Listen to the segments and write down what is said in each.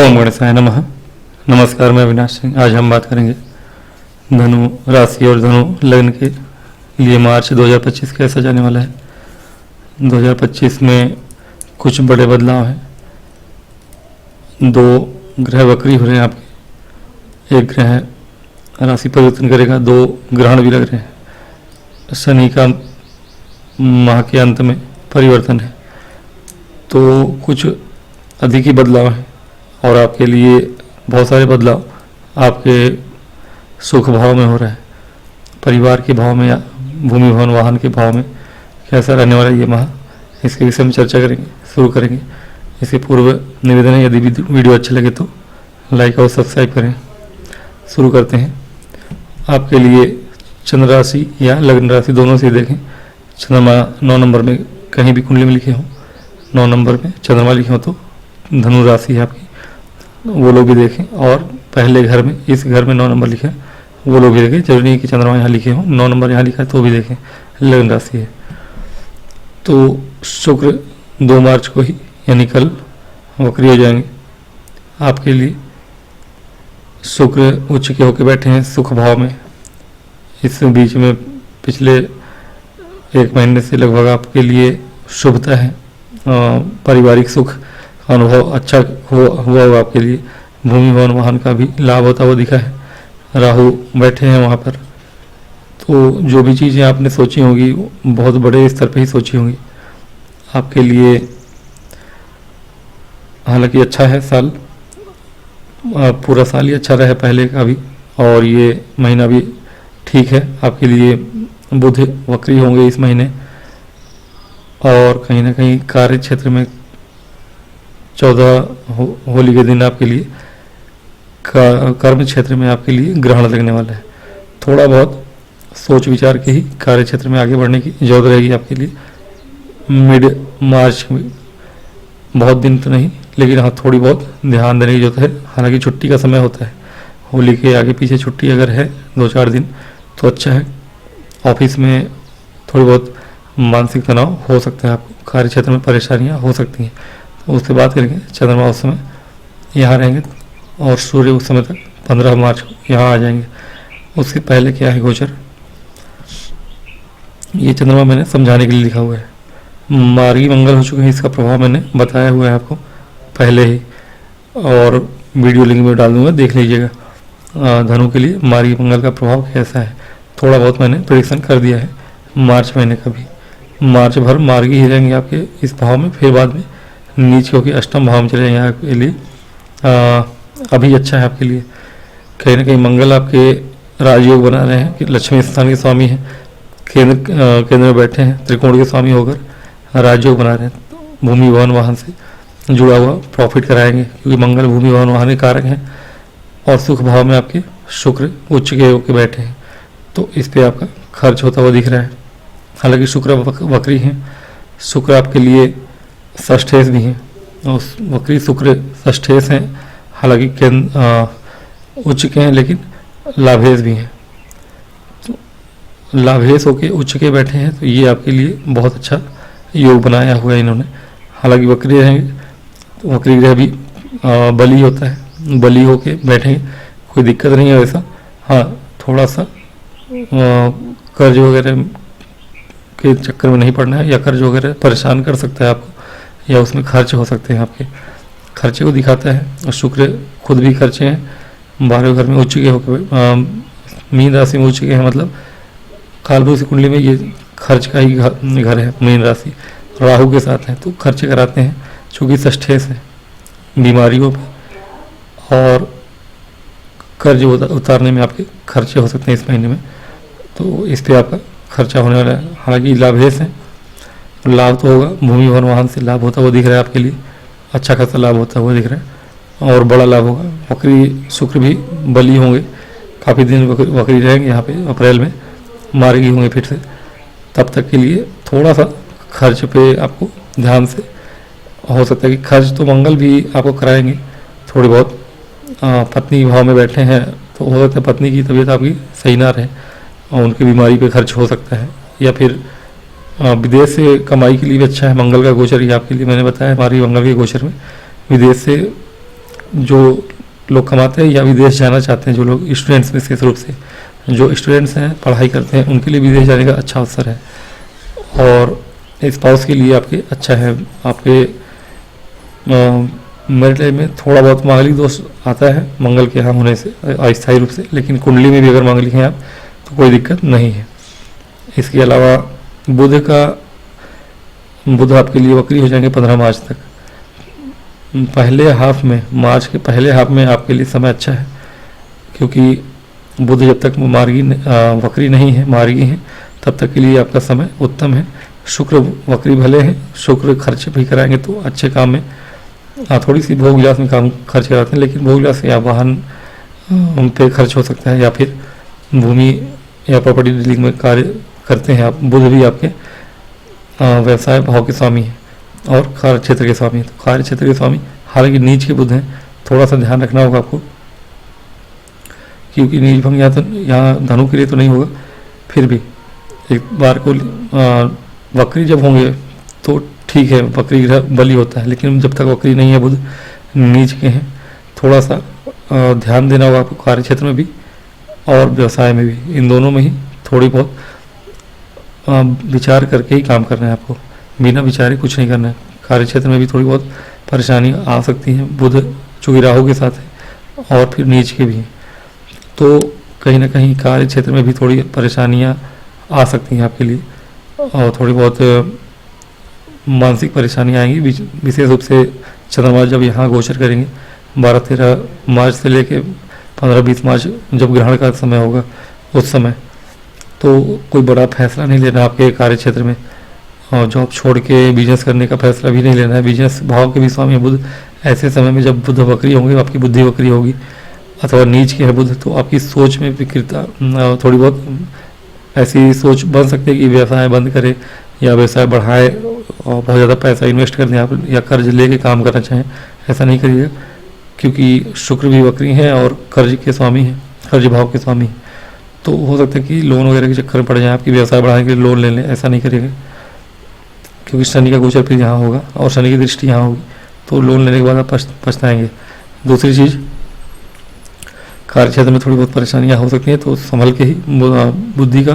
ओम गणेशाय नमः। नमस्कार, मैं अविनाश सिंह। आज हम बात करेंगे धनु राशि और धनु लग्न के लिए मार्च 2025 कैसा जाने वाला है। 2025 में कुछ बड़े बदलाव हैं। 2 ग्रह वक्री हो रहे हैं आपके। एक ग्रह राशि परिवर्तन करेगा, 2 ग्रहण भी लग रहे हैं। शनि का माह के अंत में परिवर्तन है, तो कुछ अधिक ही बदलाव हैं और आपके लिए बहुत सारे बदलाव आपके सुख भाव में हो रहा है। परिवार के भाव में या भूमि भवन वाहन के भाव में कैसा रहने वाला है ये माह, इसके विषय में चर्चा करेंगे, शुरू करेंगे। इसके पूर्व निवेदन है, यदि वीडियो अच्छा लगे तो लाइक और सब्सक्राइब करें। शुरू करते हैं। आपके लिए चंद्र राशि या लग्न राशि दोनों से देखें। चंद्रमा 9 नंबर में कहीं भी कुंडली में लिखे हों, 9 नंबर में चंद्रमा लिखे हो तो धनु राशि है आपकी, वो लोग भी देखें। और पहले घर में, इस घर में 9 नंबर लिखा है, वो लोग भी देखें। जरूरी नहीं कि चंद्रमा यहाँ लिखे हों, 9 नंबर यहाँ लिखा है तो भी देखें, लग्न राशि है। तो शुक्र 2 मार्च को ही यानी कल वक्री हो जाएंगे। आपके लिए शुक्र उच्च के होकर बैठे हैं सुख भाव में। इस बीच में पिछले 1 महीने से लगभग आपके लिए शुभता है। पारिवारिक सुख अनुभव अच्छा हुआ होगा आपके लिए। भूमि भवन वाहन का भी लाभ होता हुआ दिखा है। राहु बैठे हैं वहाँ पर, तो जो भी चीज़ें आपने सोची होंगी बहुत बड़े स्तर पे ही सोची होंगी आपके लिए। हालांकि अच्छा है साल, पूरा साल ही अच्छा रहा पहले का भी, और ये महीना भी ठीक है आपके लिए। बुध वक्री होंगे इस महीने, और कहीं ना कहीं कार्य क्षेत्र में 14 होली के दिन आपके लिए कर्म क्षेत्र में आपके लिए ग्रहण लगने वाला है। थोड़ा बहुत सोच विचार के ही कार्य क्षेत्र में आगे बढ़ने की जरूरत रहेगी आपके लिए। मिड मार्च में, बहुत दिन तो नहीं, लेकिन हाँ थोड़ी बहुत ध्यान देने की जरूरत है। हालांकि छुट्टी का समय होता है, होली के आगे पीछे छुट्टी अगर है 2-4 दिन तो अच्छा है। ऑफिस में थोड़ी बहुत मानसिक तनाव हो सकता है, आपको कार्य क्षेत्र में परेशानियां हो सकती हैं, तो उससे बात करेंगे। चंद्रमा उस समय यहाँ रहेंगे और सूर्य उस समय तक 15 मार्च को यहाँ आ जाएंगे। उसके पहले क्या है गोचर, ये चंद्रमा मैंने समझाने के लिए लिखा हुआ है। मार्गी मंगल हो चुके हैं, इसका प्रभाव मैंने बताया हुआ है आपको पहले ही, और वीडियो लिंक में डाल दूंगा, देख लीजिएगा। धनु के लिए मार्गी मंगल का प्रभाव कैसा है थोड़ा बहुत मैंने प्रेडिक्शन कर दिया है मार्च महीने का भी। मार्च भर मार्गी ही रहेंगे आपके इस भाव में, फिर बाद में नीचे होकर अष्टम भाव में चले जाएंगे आपके लिए। अभी अच्छा है आपके लिए। कहीं ना कहीं मंगल आपके राजयोग बना रहे हैं कि लक्ष्मी स्थान के स्वामी हैं, केंद्र में बैठे हैं, त्रिकोण के स्वामी होकर राजयोग बना रहे हैं। तो भूमि भवन वाहन से जुड़ा हुआ प्रॉफिट कराएंगे, क्योंकि मंगल भूमि भवन वाहन के कारक हैं। और सुख भाव में आपके शुक्र उच्च के होकर बैठे हैं, तो इस पर आपका खर्च होता हुआ दिख रहा है। हालांकि शुक्र वक्री हैं, शुक्र आपके लिए षष्ठेश भी हैं, और वक्री शुक्र षष्ठेश हैं। हालांकि उच्च के हैं लेकिन लाभेश भी हैं, तो लाभेश होके उच्च के बैठे हैं, तो ये आपके लिए बहुत अच्छा योग बनाया हुआ है इन्होंने। हालांकि वक्री रहेंगे तो वक्री ग्रह भी बली होता है, बली होके बैठेंगे, कोई दिक्कत नहीं है वैसा। हाँ थोड़ा सा कर्ज वगैरह के चक्कर में नहीं पड़ना है, या कर्ज वगैरह परेशान कर सकता है आपको, या उसमें खर्च हो सकते हैं आपके, खर्चे को दिखाता है। और शुक्र खुद भी खर्चे हैं, 12वें घर में उच्च के होकर, मीन राशि में उच्च के हैं, मतलब कालपुरुष की कुंडली में ये खर्च का ही घर है। मीन राशि राहु के साथ है, तो खर्चे कराते हैं, चूँकि षष्ठेश है बीमारियों पर, और कर्ज उतारने में आपके खर्चे हो सकते हैं इस महीने में, तो इस पर आपका खर्चा होने वाला है। हालांकि लाभेश है, लाभ तो होगा, भूमि भवन वाहन से लाभ होता हुआ दिख रहा है आपके लिए, अच्छा खासा लाभ होता हुआ दिख रहा है, और बड़ा लाभ होगा। वक्री शुक्र भी बली होंगे, काफ़ी दिन वक्री रहेंगे यहाँ पे, अप्रैल में मार्गी होंगे फिर से। तब तक के लिए थोड़ा सा खर्च पे आपको ध्यान से, हो सकता है कि खर्च तो मंगल भी आपको कराएंगे थोड़ी बहुत। पत्नी भाव में बैठे हैं, तो हो सकता है पत्नी की तबीयत आपकी सही ना रहे और उनकी बीमारी पे खर्च हो सकता है, या फिर विदेश से कमाई के लिए भी अच्छा है। मंगल का गोचर ही आपके लिए मैंने बताया, हमारी मंगल के गोचर में विदेश से जो लोग कमाते हैं या विदेश जाना चाहते हैं, जो लोग स्टूडेंट्स विशेष रूप से जो स्टूडेंट्स हैं पढ़ाई करते हैं, उनके लिए विदेश जाने का अच्छा अवसर है। और स्पाउस के लिए आपके अच्छा है। आपके मेरिट लाइफ में थोड़ा बहुत मांगलिक दोष आता है मंगल के यहाँ होने से अस्थायी रूप से, लेकिन कुंडली में भी अगर मांगलिक हैं आप तो कोई दिक्कत नहीं है। इसके अलावा बुध आपके लिए वक्री हो जाएंगे 15 मार्च तक। पहले हाफ में, मार्च के पहले हाफ में आपके लिए समय अच्छा है, क्योंकि बुध जब तक वक्री नहीं है, मार्गी है, तब तक के लिए आपका समय उत्तम है। शुक्र वक्री भले हैं, शुक्र खर्च भी कराएंगे तो अच्छे काम में। थोड़ी सी भोग विलास में काम खर्च कराते हैं, लेकिन भोग विलास या वाहन पे खर्च हो सकता है, या फिर भूमि या प्रॉपर्टी डीलिंग में कार्य करते हैं आप। बुध भी आपके व्यवसाय भाव के स्वामी हैं और कार्य क्षेत्र के स्वामी हैं। तो कार्य क्षेत्र के स्वामी हालांकि नीच के बुध हैं, थोड़ा सा ध्यान रखना होगा आपको, क्योंकि नीच भंग यहाँ धनु के लिए तो नहीं होगा, फिर भी एक बार को वक्री जब होंगे तो ठीक है, वक्री ग्रह बली होता है, लेकिन जब तक वक्री नहीं है, बुध नीच के हैं, थोड़ा सा ध्यान देना होगा आपको कार्य क्षेत्र में भी और व्यवसाय में भी। इन दोनों में ही थोड़ी बहुत विचार करके ही काम करना है आपको, बिना विचारे कुछ नहीं करना है। कार्य क्षेत्र में भी थोड़ी बहुत परेशानी आ सकती है, बुध चूंकि राहु के साथ है और फिर नीच के भी हैं, तो कहीं ना कहीं कार्य क्षेत्र में भी थोड़ी परेशानियां आ सकती हैं आपके लिए, और थोड़ी बहुत मानसिक परेशानियां आएंगी। विशेष रूप से चंद्रमा जब यहाँ गोचर करेंगे 12-13 मार्च से लेके 15-20 मार्च, जब ग्रहण का समय होगा उस समय, तो कोई बड़ा फैसला नहीं लेना आपके कार्य क्षेत्र में, और जॉब छोड़ के बिजनेस करने का फैसला भी नहीं लेना है। बिजनेस भाव के भी स्वामी बुध, ऐसे समय में जब बुध वक्री होंगे, आपकी बुद्धि वक्री होगी अथवा नीच के है बुध, तो आपकी सोच में विकृता, थोड़ी बहुत ऐसी सोच बन सकती है कि व्यवसाय बंद करे या व्यवसाय बढ़ाए और बहुत ज़्यादा पैसा इन्वेस्ट कर दें आप, या कर्ज लेके काम करना चाहें। ऐसा नहीं करिएगा, क्योंकि शुक्र भी वक्री हैं और कर्ज के स्वामी हैं, कर्ज भाव के स्वामी, तो हो सकता है कि लोन वगैरह के चक्कर में पड़ जाए, आपकी व्यवसाय बढ़ाने के लिए लोन ले लें। ऐसा नहीं करिएगा, क्योंकि शनि का गोचर फिर यहाँ होगा और शनि की दृष्टि यहाँ होगी, तो लोन लेने के बाद आप पछताएंगे। दूसरी चीज़, कार्य क्षेत्र में थोड़ी बहुत परेशानियाँ हो सकती हैं, तो संभल के ही बुद्धि का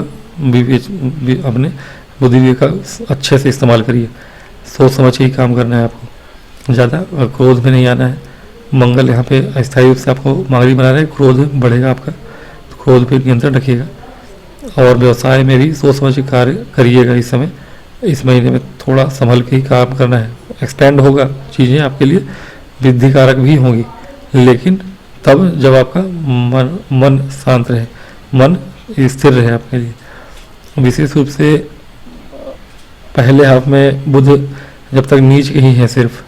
अपने बुद्धि विवेक का अच्छे से इस्तेमाल करिए। सोच समझ के ही काम करना है आपको, ज़्यादा क्रोध में नहीं आना है। मंगल यहाँ पे अस्थायी रूप से आपको मांगलिक बना रहे हैं, क्रोध बढ़ेगा आपका, तो क्रोध पे नियंत्रण रखिएगा। और व्यवसाय में भी सोच समझ के कार्य करिएगा। इस समय, इस महीने में थोड़ा संभल के ही काम करना है। एक्सपेंड होगा चीज़ें आपके लिए, वृद्धि कारक भी होंगी, लेकिन तब जब आपका मन शांत रहे, मन स्थिर रहे आपके लिए। विशेष रूप से पहले हाफ में बुध जब तक नीच के ही है सिर्फ,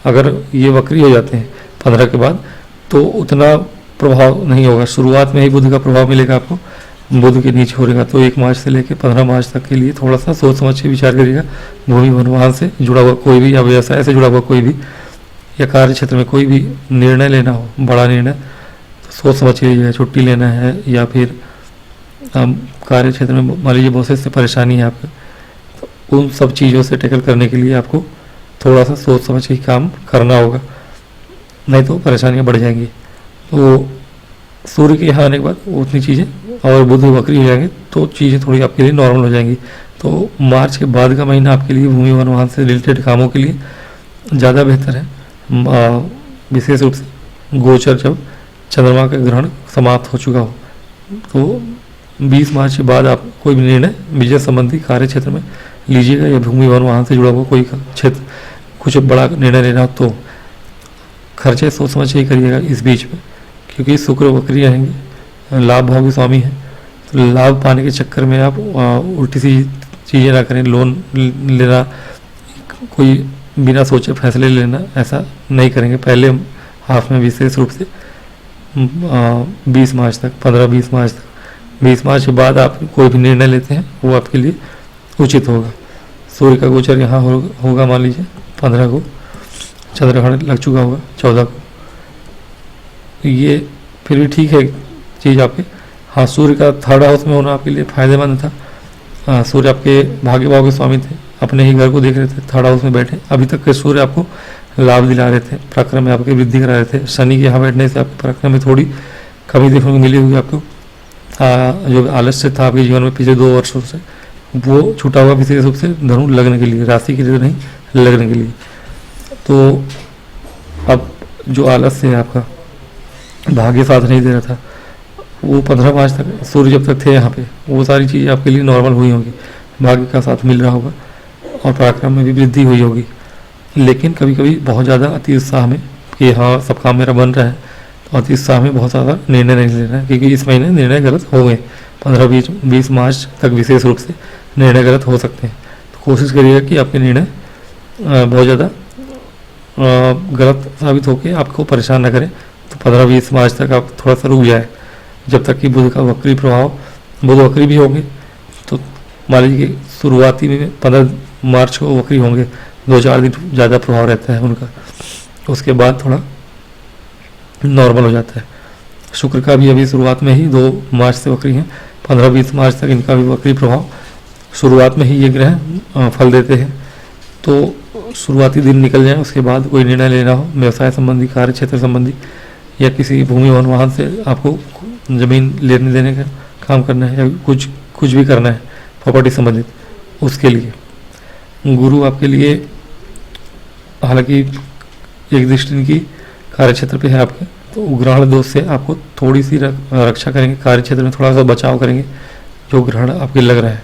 अगर ये वक्री हो जाते हैं 15 के बाद तो उतना प्रभाव नहीं होगा। शुरुआत में ही बुध का प्रभाव मिलेगा आपको, बुध के नीचे हो रहेगा। तो 1 मार्च से लेकर 15 मार्च तक के लिए थोड़ा सा सोच समझ के विचार करिएगा। भूमि वनवाहन से जुड़ा हुआ कोई भी, या व्यवसाय से जुड़ा हुआ कोई भी, या कार्य क्षेत्र में कोई भी निर्णय लेना हो, बड़ा निर्णय, तो सोच समझ के लीजिएगा। छुट्टी लेना है या फिर कार्य क्षेत्र में मान लीजिए बहुत से परेशानी है आपको, तो उन सब चीज़ों से टैकल करने के लिए आपको थोड़ा सा सोच समझ के काम करना होगा, नहीं तो परेशानियाँ बढ़ जाएंगी। तो सूर्य के यहाँ आने के बाद उतनी चीज़ें, और बुध वक्री हो जाएंगे तो चीज़ें थोड़ी आपके लिए नॉर्मल हो जाएंगी। तो मार्च के बाद का महीना आपके लिए भूमि वन वाहन से रिलेटेड कामों के लिए ज़्यादा बेहतर है। विशेष रूप से गोचर जब चंद्रमा का ग्रहण समाप्त हो चुका हो, तो 20 मार्च के बाद आप कोई भी निर्णय बिजनेस संबंधी कार्य क्षेत्र में लीजिएगा, या भूमि वन वाहन से जुड़ा हुआ कोई क्षेत्र कुछ बड़ा निर्णय लेना हो तो खर्चे सोच समझ के ही करिएगा इस बीच में, क्योंकि शुक्र वक्री रहेंगे, लाभ भाव के स्वामी हैं। तो लाभ पाने के चक्कर में आप उल्टी सी चीज़ें ना करें, लोन लेना, कोई बिना सोचे फैसले लेना, ऐसा नहीं करेंगे पहले हाफ में। विशेष रूप से 20 मार्च तक, 15-20 मार्च तक, 20 मार्च के बाद आप कोई भी निर्णय लेते हैं वो आपके लिए उचित होगा। सूर्य का गोचर यहाँ होगा मान लीजिए 15 को, चंद्रग्रहण लग चुका होगा 14 को, ये फिर भी ठीक है चीज़ आपके। हाँ, सूर्य का 3rd हाउस में होना आपके लिए फायदेमंद था। सूर्य आपके भाग्य भाव के स्वामी थे, अपने ही घर को देख रहे थे, 3rd हाउस में बैठे। अभी तक के सूर्य आपको लाभ दिला रहे थे, पराक्रम में आपके वृद्धि करा रहे थे। शनि के यहाँ बैठने से आपके पराक्रम में थोड़ी कमी देखने को मिली होगी आपको। जो आलस्य था आपके जीवन में पिछले 2 वर्षों से, वो छूटा हुआ विशेष रूप से धनु लगने के लिए, राशि के लिए नहीं, लगने के लिए। तो अब जो आलस्य है आपका, भाग्य साथ नहीं दे रहा था, वो 15 मार्च तक सूर्य जब तक थे यहाँ पे, वो सारी चीज़ें आपके लिए नॉर्मल हुई होंगी, भाग्य का साथ मिल रहा होगा और पराक्रम में भी वृद्धि हुई होगी। लेकिन कभी कभी बहुत ज़्यादा अति उत्साह में कि हाँ सब काम मेरा बन रहा है, तो अति उत्साह में बहुत ज़्यादा निर्णय नहीं लेना है, क्योंकि इस महीने निर्णय गलत हो गए। 15-20 मार्च तक विशेष रूप से निर्णय गलत हो सकते हैं। तो कोशिश करिएगा कि आपके निर्णय बहुत ज़्यादा गलत साबित होकर आपको परेशान न करें। तो 15-20 मार्च तक आप थोड़ा सा रुक जाए, जब तक कि बुध का वक्री प्रभाव, बुध वक्री भी होंगे, तो मान लीजिए कि शुरुआती में 15 मार्च को वक्री होंगे, 2-4 दिन ज़्यादा प्रभाव रहता है उनका, उसके बाद थोड़ा नॉर्मल हो जाता है। शुक्र का भी अभी शुरुआत में ही 2 मार्च से वक्री हैं, 15-20 मार्च तक इनका भी वक्री प्रभाव शुरुआत में ही ये ग्रह फल देते हैं। तो शुरुआती दिन निकल जाए, उसके बाद कोई निर्णय लेना हो व्यवसाय संबंधी, कार्य क्षेत्र संबंधी, या किसी भूमि वन वाहन से आपको ज़मीन लेने देने का काम करना है, या कुछ भी करना है प्रॉपर्टी संबंधित, उसके लिए गुरु आपके लिए हालांकि एक दृष्टि इनकी कार्य क्षेत्र पे है आपके, तो ग्रहण दोष से आपको थोड़ी सी रक्षा करेंगे, कार्य क्षेत्र में थोड़ा सा बचाव करेंगे जो ग्रहण आपके लग रहा है।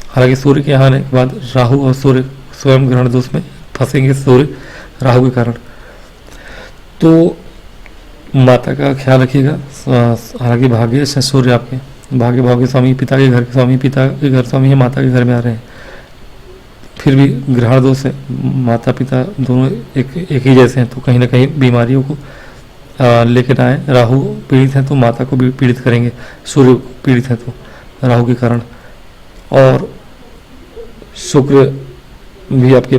हालांकि सूर्य के यहाँ आने के बाद राहु और सूर्य स्वयं ग्रहण दोष में फंसेंगे, सूर्य राहु के कारण। तो माता का ख्याल रखिएगा। हालांकि भाग्य से सूर्य आपके भाग्य स्वामी, पिता के घर के स्वामी, पिता के घर स्वामी है, माता के घर में आ रहे हैं, फिर भी ग्रहण दोष है, माता पिता दोनों एक ही जैसे हैं, तो कहीं ना कहीं बीमारियों को लेकर आए। राहु पीड़ित हैं तो माता को भी पीड़ित करेंगे, सूर्य पीड़ित है तो राहु के कारण। और शुक्र भी आपके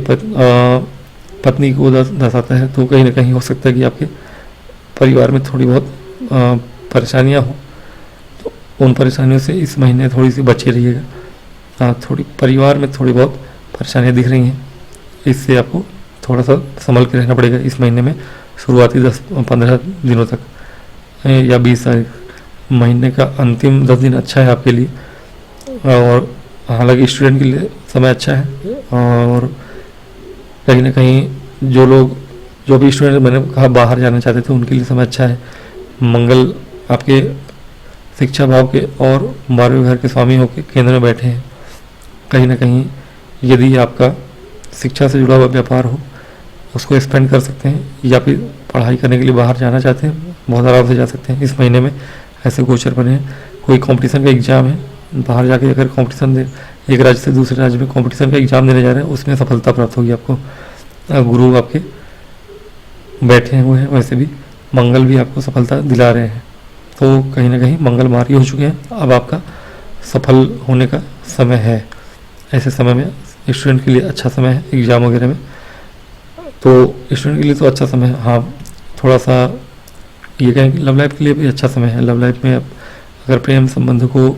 पत्नी को दर्शाता है, तो कहीं ना कहीं हो सकता है कि आपके परिवार में थोड़ी बहुत परेशानियां हो, तो उन परेशानियों से इस महीने थोड़ी सी बचे रहिएगा। थोड़ी परिवार में थोड़ी बहुत परेशानियां दिख रही हैं, इससे आपको थोड़ा सा संभल के रहना पड़ेगा इस महीने में। शुरुआती 10-15 दिनों तक या 20 तारीख, महीने का अंतिम 10 दिन अच्छा है आपके लिए। और हालांकि स्टूडेंट के लिए समय अच्छा है, और कहीं ना कहीं जो भी स्टूडेंट मैंने कहा बाहर जाना चाहते थे उनके लिए समय अच्छा है। मंगल आपके शिक्षा भाव के और 12वें घर के स्वामी होकर केंद्र में बैठे हैं। कहीं ना कहीं यदि आपका शिक्षा से जुड़ा हुआ व्यापार हो, उसको एक्सपेंड कर सकते हैं, या फिर पढ़ाई करने के लिए बाहर जाना चाहते हैं, बहुत आराम से जा सकते हैं इस महीने में। ऐसे गोचर बने हैं। कोई कंपटीशन का एग्ज़ाम है, बाहर जाके अगर कंपटीशन दे, एक राज्य से दूसरे राज्य में कंपटीशन का एग्ज़ाम देने जा रहे हैं, उसमें सफलता प्राप्त होगी आपको। गुरु आपके बैठे हुए हैं, वैसे भी मंगल भी आपको सफलता दिला रहे हैं। तो कहीं ना कहीं मंगल मार्गी हो चुके हैं, अब आपका सफल होने का समय है। ऐसे समय में स्टूडेंट के लिए अच्छा समय है एग्ज़ाम वगैरह में, तो स्टूडेंट के लिए तो अच्छा समय है। हाँ, थोड़ा सा ये कहें कि लव लाइफ के लिए भी अच्छा समय है। लव लाइफ में अगर प्रेम संबंध को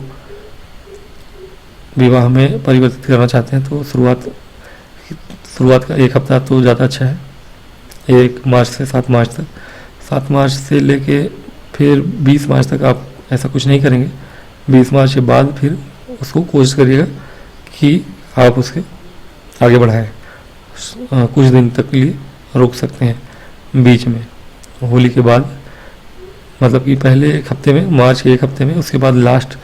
विवाह में परिवर्तित करना चाहते हैं, तो शुरुआत का 1 हफ्ता तो ज़्यादा अच्छा है, 1 मार्च से 7 मार्च तक। 7 मार्च से लेके फिर 20 मार्च तक आप ऐसा कुछ नहीं करेंगे। 20 मार्च के बाद फिर उसको कोशिश करिएगा कि आप उसके आगे बढ़ाएं। कुछ दिन तक के लिए रोक सकते हैं बीच में, होली के बाद, मतलब कि पहले 1 हफ्ते में, मार्च के 1 हफ्ते में, उसके बाद लास्ट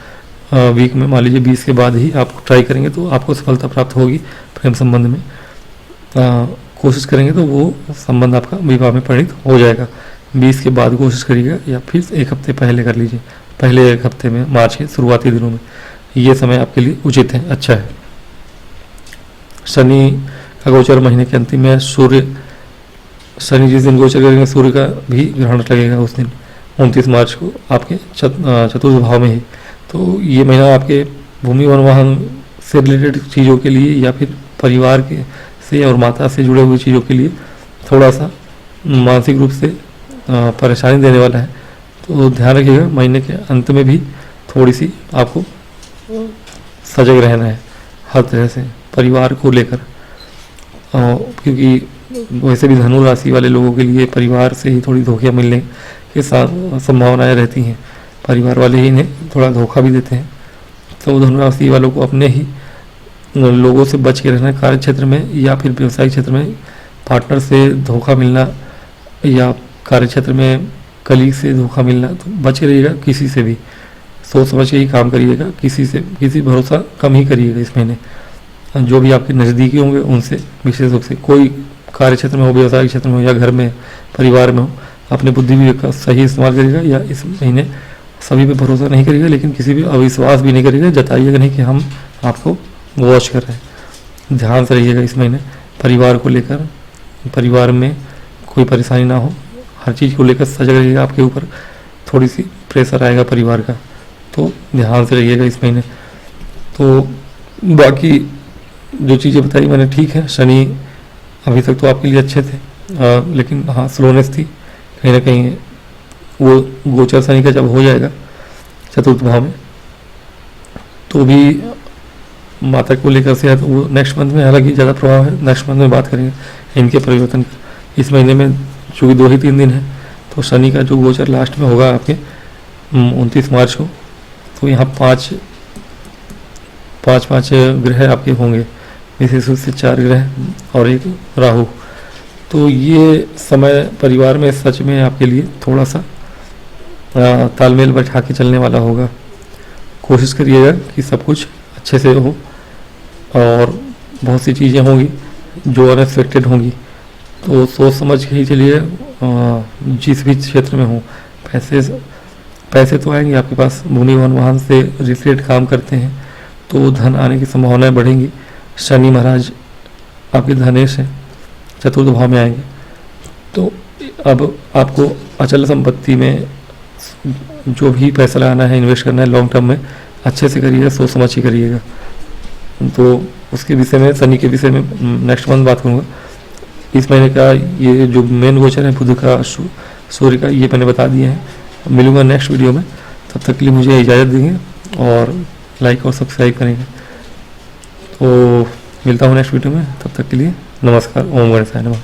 वीक में, मान लीजिए 20 के बाद ही आप ट्राई करेंगे तो आपको सफलता प्राप्त होगी प्रेम संबंध में। कोशिश करेंगे तो वो संबंध आपका विवाह में परिणित हो जाएगा। 20 के बाद कोशिश करिएगा, या फिर 1 हफ्ते पहले कर लीजिए, पहले 1 हफ्ते में, मार्च के शुरुआती दिनों में। ये समय आपके लिए उचित है, अच्छा है। शनि का गोचर महीने के अंतिम में, शनि जिस दिन गोचर करेंगे सूर्य का भी ग्रहण लगेगा उस दिन, 29 मार्च को, आपके चतुर्थ भाव में ही। तो ये महीना आपके भूमि वन वाहन से रिलेटेड चीज़ों के लिए, या फिर परिवार के से और माता से जुड़े हुए चीज़ों के लिए थोड़ा सा मानसिक रूप से परेशानी देने वाला है। तो ध्यान रखिएगा, महीने के अंत में भी थोड़ी सी आपको सजग रहना है हर तरह से परिवार को लेकर, क्योंकि वैसे भी धनु राशि वाले लोगों के लिए परिवार से ही थोड़ी धोखे मिलने की संभावनाएं रहती हैं। परिवार वाले ही इन्हें थोड़ा धोखा भी देते हैं। तो धनु राशि वालों को अपने ही लोगों से बच के रहना, कार्य क्षेत्र में या फिर व्यवसायिक क्षेत्र में पार्टनर से धोखा मिलना या कार्य क्षेत्र में कलीग से धोखा मिलना, तो बच के रहिएगा। किसी से भी सोच समझ के ही काम करिएगा, किसी भरोसा कम ही करिएगा इस महीने। जो भी आपके नज़दीकी होंगे उनसे विशेष रूप से, कोई कार्य क्षेत्र में हो, व्यवसायिक क्षेत्र में हो या घर में परिवार में हो, अपने बुद्धि विवेक का सही इस्तेमाल करिएगा। या इस महीने सभी पे भरोसा नहीं करिएगा, लेकिन किसी भी अविश्वास भी नहीं करिएगा, जताइएगा नहीं कि हम आपको वॉच कर रहे हैं। ध्यान से रहिएगा इस महीने परिवार को लेकर, परिवार में कोई परेशानी ना हो, हर चीज़ को लेकर सजग रहिएगा। आपके ऊपर थोड़ी सी प्रेशर आएगा परिवार का, तो ध्यान से रहिएगा इस महीने। तो बाकी जो चीज़ें बताई मैंने ठीक है। शनि अभी तक तो आपके लिए अच्छे थे, लेकिन हाँ स्लोनेस थी कहीं ना कहीं। वो गोचर शनि का जब हो जाएगा चतुर्थ भाव में, तो भी माता को लेकर से है, तो वो नेक्स्ट मंथ में हालांकि ज़्यादा प्रभाव है, नेक्स्ट मंथ में बात करेंगे इनके परिवर्तन का। इस महीने में चूँकि 2 ही 3 दिन है, तो शनि का जो गोचर लास्ट में होगा आपके 29 मार्च को, तो यहाँ पाँच ग्रह आपके होंगे, विशेष रूप से 4 ग्रह और एक राहु। तो ये समय परिवार में सच में आपके लिए थोड़ा सा तालमेल बैठा के चलने वाला होगा। कोशिश करिएगा कि सब कुछ अच्छे से हो, और बहुत सी चीज़ें होंगी जो अनएक्सपेक्टेड होंगी, तो सोच समझ के ही चलिए। जिस भी क्षेत्र में हो, पैसे तो आएंगे आपके पास। भूमि वन वाहन से रिलेटेड काम करते हैं तो धन आने की संभावनाएं बढ़ेंगी। शनि महाराज आपके धनेश हैं, चतुर्थ भाव में आएंगे, तो अब आपको अचल संपत्ति में जो भी पैसा लगाना है, इन्वेस्ट करना है लॉन्ग टर्म में, अच्छे से करिएगा, सोच समझ के करिएगा। तो उसके विषय में, शनि के विषय में नेक्स्ट मंथ बात करूँगा। इस महीने का ये जो मेन गोचर है बुध का, सूर्य का, ये मैंने बता दिए हैं। मिलूंगा नेक्स्ट वीडियो में, तब तक के लिए मुझे इजाज़त देंगे और लाइक और सब्सक्राइब करेंगे। तो मिलता हूँ नेक्स्ट वीडियो में, तब तक के लिए नमस्कार। ओम गणेशाय नमः।